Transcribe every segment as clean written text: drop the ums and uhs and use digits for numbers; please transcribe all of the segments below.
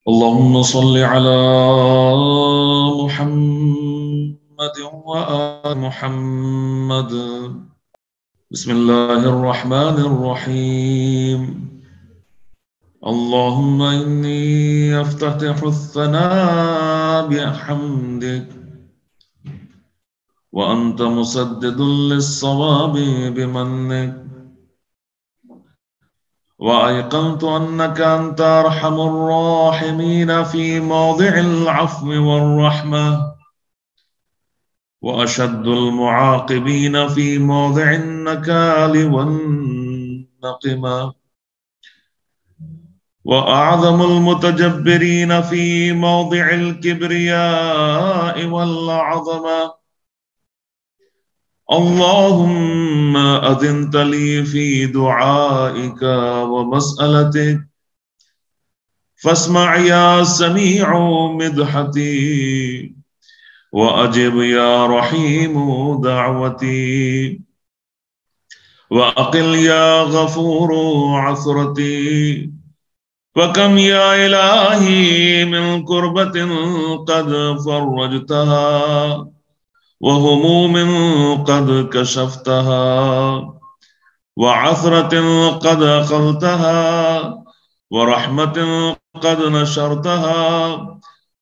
اللهم صل على محمد وآل محمد. بسم الله الرحمن الرحيم. اللهم إني أفتتح الثناء بحمدك، وأنت مسدد للصواب بمنك، وأيقنت أنك أنت أرحم الراحمين في موضع العفو والرحمة، وأشد المعاقبين في موضع النكال والنقمة، وأعظم المتجبرين في موضع الكبرياء والعظمة. اللهم أذنت لي في دعائك ومسألتك، فاسمع يا سميع مدحتي، وأجب يا رحيم دعوتي، وأقل يا غفور عثرتي. وكم يا إلهي من كربة قد فرجتها، وهموم قد كشفتها، وعثرة قد أخذتها، ورحمة قد نشرتها،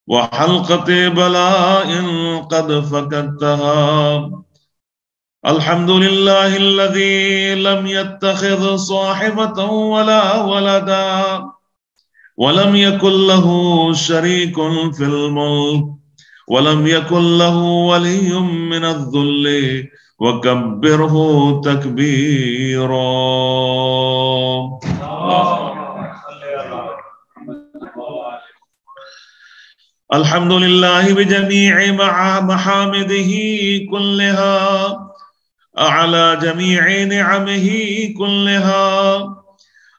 وحلقة بلاء قد فكدتها. الحمد لله الذي لم يتخذ صاحبة ولا ولدا، ولم يكن له شريك في الملك، ولم يكن له ولي من الذل، وكبره تكبيرا. الحمد لله بجميع محامده كلها، على جميع نعمه كلها.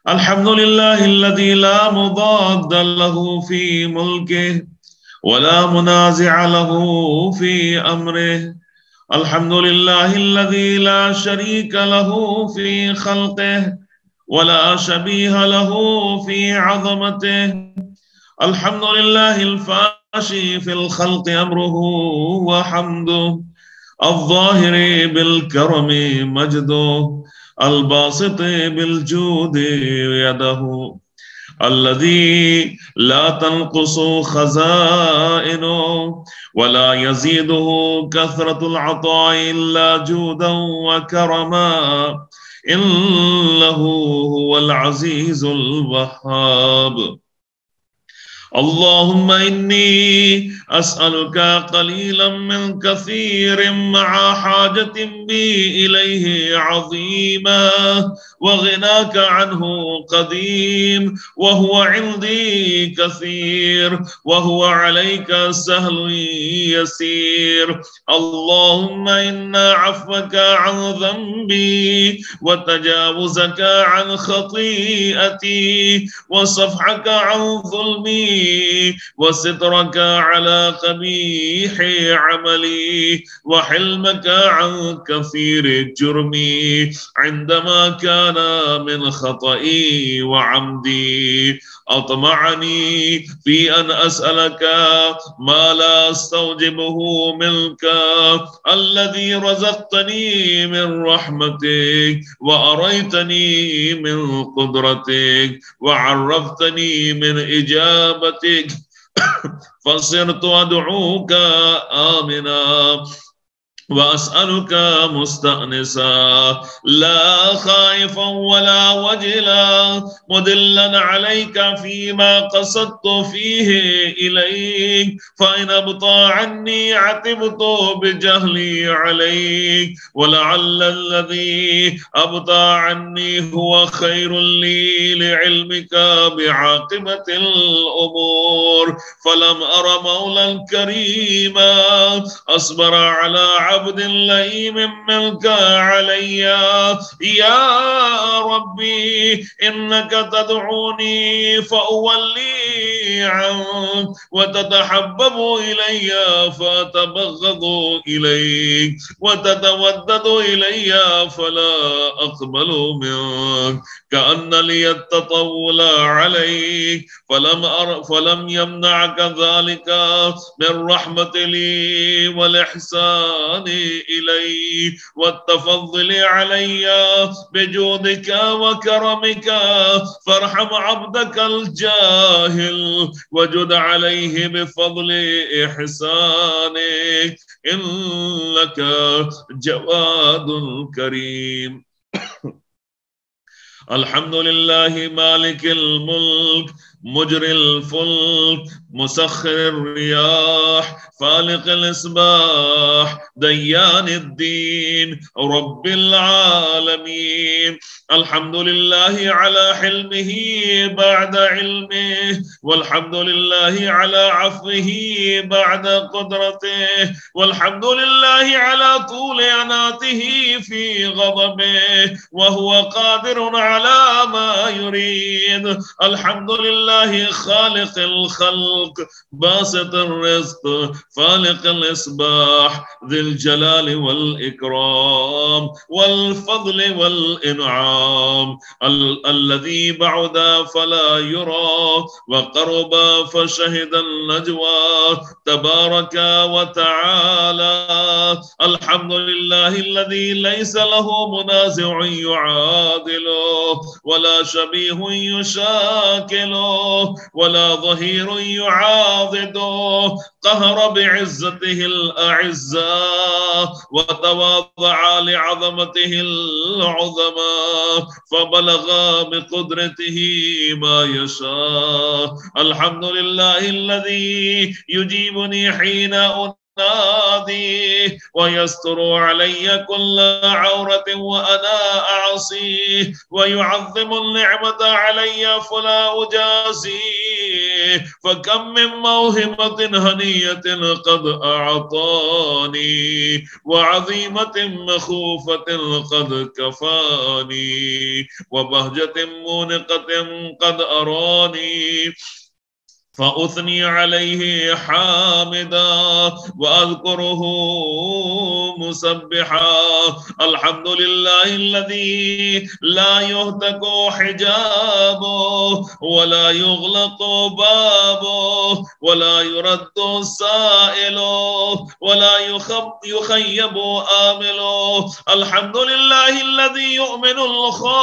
الحمد لله الذي لا مضاد له في ملكه، ولا منازع له في أمره. الحمد لله الذي لا شريك له في خلقه، ولا شبيه له في عظمته. الحمد لله الفاشي في الخلق أمره وحمده، الظاهر بالكرم مجده، الباسط بالجود يده، الذي لا تنقص خزائنه، ولا يزيده كثرة العطاء إلا جودا وكرما، إنه هو العزيز الوهاب. اللهم إني أسألك قليلا من كثير مع حاجة بي إليه عظيما، وغناك عنه قديم، وهو عندي كثير، وهو عليك سهل يسير. اللهم إن عفوك عن ذنبي، وتجاوزك عن خطيئتي، وصفحك عن ظلمي، وسترك على قبيح عملي، وحلمك عن كثير جرمي، عندما كان من خطئي وعمدي. أطمعني في أن أسألك ما لا أستوجبه منك، الذي رزقتني من رحمتك، وأريتني من قدرتك، وعرفتني من إجابتك، فصرت أدعوك آمنا، وأسألك مستأنسا، لا خائفا ولا وجلا، مدلا عليك فيما قصدت فيه إليك. فإن أبطى عني عتبت بجهلي عليك، ولعل الذي أبطى عني هو خير لي لعلمك بعاقبة الأمور. فلم أر مولا كريما أصبر على عبد لئيم منك علي يا ربي إنك تدعوني فأولي عنك وتتحبب إلي فأتبغض إليك وتتودد إلي فلا أقبل منك كأن لي التطول عليك فلم يمنعك ذلك من رحمة لي والإحسان إلي والتفضل علي بجودك وكرمك فارحم عبدك الجاهل وجد عليه بفضل إحسانك إنك جواد كريم. الحمد لله مالك الملك مجري الفلك مسخر الرياح فالق الإصباح ديان الدين رب العالمين. الحمد لله على حلمه بعد علمه والحمد لله على عفوه بعد قدرته والحمد لله على طول أناته في غضبه وهو قادر على ما يريد. الحمد لله خالق الخلق باسط الرزق فالق الإصباح ذي الجلال والإكرام والفضل والإنعام الذي بعد فلا يرى وقرب فشهد النجوى تبارك وتعالى. الحمد لله الذي ليس له منازع يعادله ولا شبيه يشاكله ولا ظهير يعاضده قهر بعزته الأعزاء وتواضع لعظمته العظمى فبلغ بقدرته ما يشاء. الحمد لله الذي يجيبني حين نادي ويستر علي كل عورة وأنا أعصيه ويعظم النعمة علي فلا أجازيه فكم من موهبة هنية قد أعطاني وعظيمة مخوفة قد كفاني وبهجة مونقة قد أراني فأثني عليه حامدا وأذكره مسبحا. الحمد لله الذي لا يهتك حجابه ولا يغلق بابه ولا يرد سائله ولا يخيب آمله. الحمد لله الذي يؤمن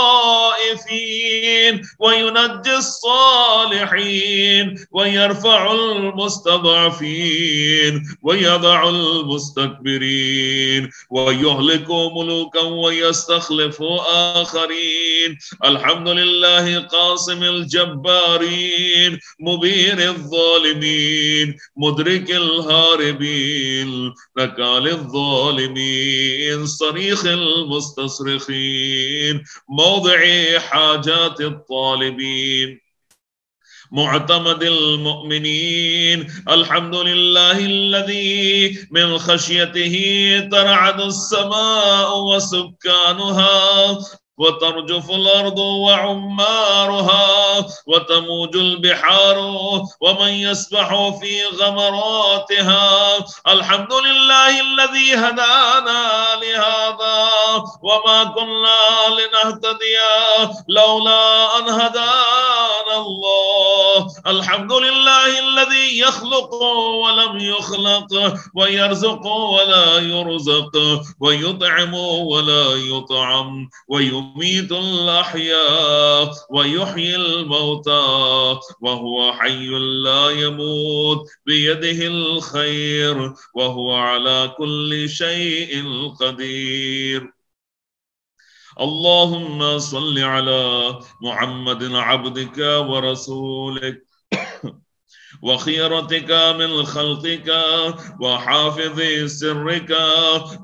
الخائفين وينجي الصالحين ويرفع المستضعفين ويضع المستكبرين ويهلك ملوكا ويستخلف آخرين. الحمد لله قاسم الجبارين مبين الظالمين مدرك الهاربين نكال الظالمين صريخ المستصرخين موضع حاجات الطالبين معتمد المؤمنين. الحمد لله الذي من خشيته ترعد السماء وسكانها وترجف الأرض وعمارها وتموج البحار ومن يسبح في غمراتها. الحمد لله الذي هدانا لهذا وما كنا لنهتدي لولا أن هدانا الله. الحمد لله الذي يخلق ولم يخلق ويرزق ولا يرزق ويطعم ولا يطعم ويميت الأحياء ويحيي الموتى وهو حي لا يموت بيده الخير وهو على كل شيء قدير. اللهم صل على محمد عبدك ورسولك وخيرتك من خلقك وحافظ سرك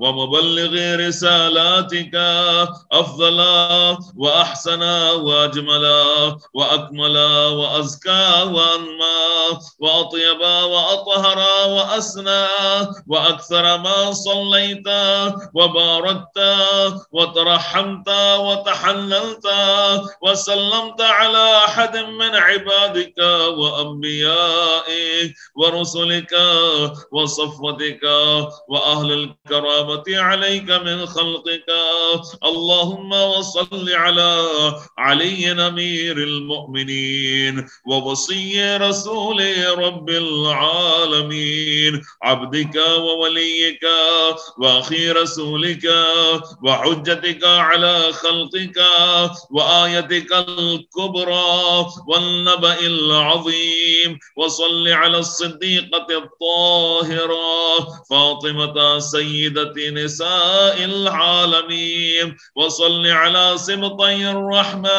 ومبلغ رسالاتك أفضل وأحسن وأجمل وأكمل وأزكى وأنمى وأطيب وأطهر وأسنى وأكثر ما صليت وباركت وترحمت وتحللت وسلمت على أحد من عبادك وأنبيائك ورسلك وصفوتك وأهل الكرامة عليك من خلقك. اللهم وصل على علي أمير المؤمنين ووصي رسول رب العالمين، عبدك ووليك وأخي رسولك وحجتك على خلقك وآيتك الكبرى والنبأ العظيم. وصل على الصديقة الطاهرة فاطمة سيدة نساء العالمين. وصل على سبطي الرحمة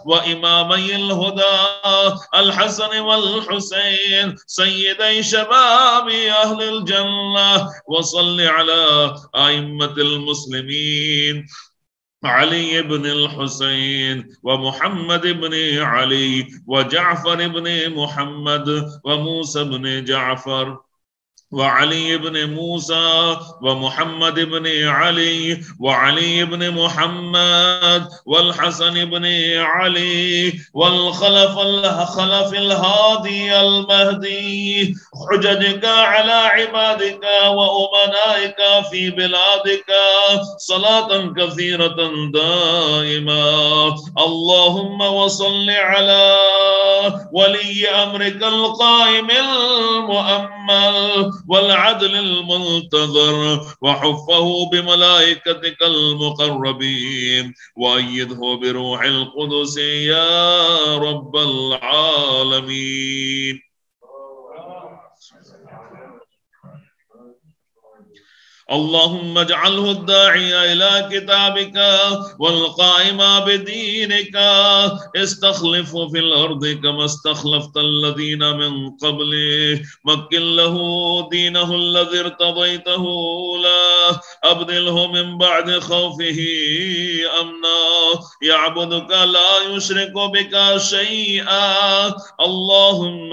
وإمامي الهدى الحسن والحسين سيدي شباب أهل الجنة. وصل على أئمة المسلمين علي بن الحسين ومحمد بن علي وجعفر بن محمد وموسى بن جعفر وعلي بن موسى ومحمد بن علي وعلي بن محمد والحسن بن علي والخلف الهادي المهدي، حججك على عبادك وأمنائك في بلادك صلاة كثيرة دائمة. اللهم وصل على ولي أمرك القائم المؤمل والعدل المنتظر وحفه بملائكتك المقربين وأيده بروح القدس يا رب العالمين. اللهم اجعله الداعي إلى كتابك والقائم بدينك، استخلف في الأرض كما استخلفت الذين من قبله، مكن له دينه الذي ارتضيته له، أبدله من بعد خوفه أمنا، يعبدك لا يشرك بك شيئا. اللهم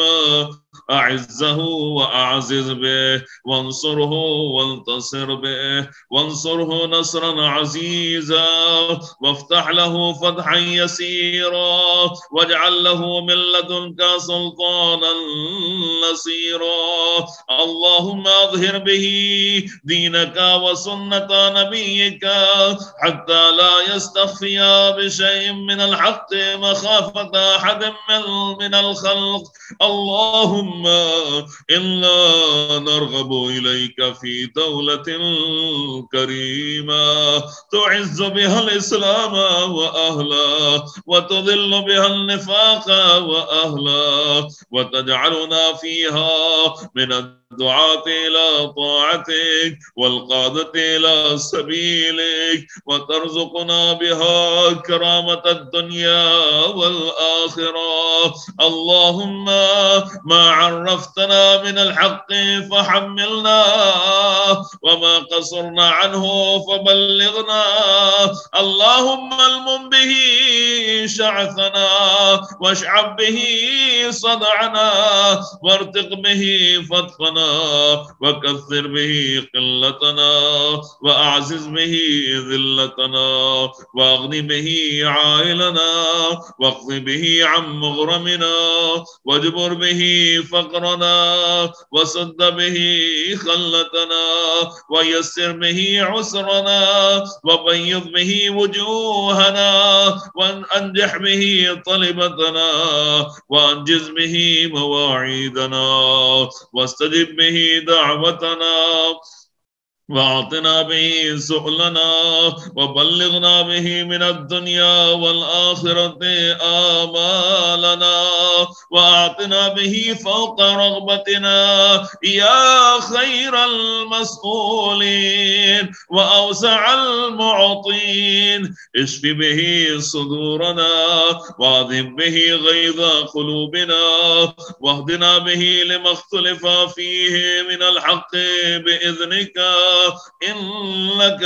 أعزه وأعزز به وانصره وانتصر به وانصره نصرا عزيزا وافتح له فتحا يسيرا واجعل له من لدنك سلطانا نصيرا. اللهم أظهر به دينك وسنة نبيك حتى لا يستخفي بشيء من الحق مخافة أحد من الخلق. اللهم إنا نرغب إليك في دولة كريمة تعز بها الإسلام وأهله وتذل بها النفاق وأهله وتجعلنا فيها من الدعاة إلى طاعتك والقادة إلى سبيلك وترزقنا بها كرامة الدنيا والآخرة. اللهم ما عرفتنا من الحق فحملنا وما قصرنا عنه فبلغنا. اللهم المم به شعثنا واشعب به صدعنا وارتق به فتقنا وكثر به قلتنا وأعزز به ذلتنا واغن به عائلنا واقض به عن مغرمنا واجبر به فقرنا وسد به خلتنا ويسر به عسرنا وبيض به وجوهنا وأنجح به طلبتنا وأنجز به مواعيدنا واستجب به دعوتنا وأعطنا به سؤلنا وبلغنا به من الدنيا والآخرة آمالنا وأعطنا به فوق رغبتنا يا خير المسؤولين وأوسع المعطين. اشف به صدورنا واذهب به غيظ قلوبنا واهدنا به لما اختلف فيه من الحق بإذنك إنك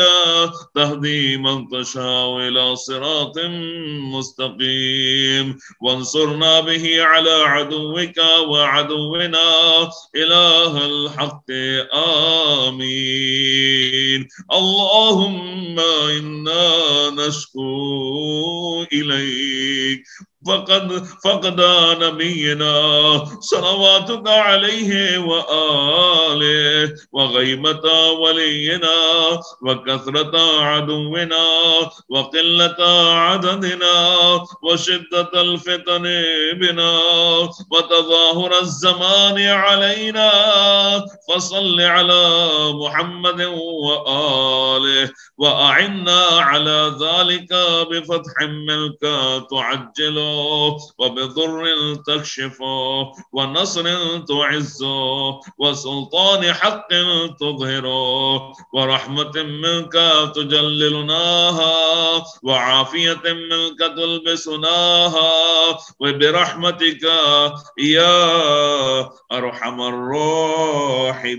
تهدي من تشاء إلى صراط مستقيم. وانصرنا به على عدوك وعدونا إله الحق آمين. اللهم إنا نشكو إليك فقد نبينا صلواتك عليه وآله وغيبة ولينا وكثرة عدونا وقلة عددنا وشدة الفتن بنا وتظاهر الزمان علينا. فصل على محمد وآله وأعنا على ذلك بفتح منك تعجله وبضر تكشفه ونصر تعزه وسلطان حق تظهره ورحمة منك تجللناها وعافية منك تلبسناها وبرحمتك يا أرحم الراحمين.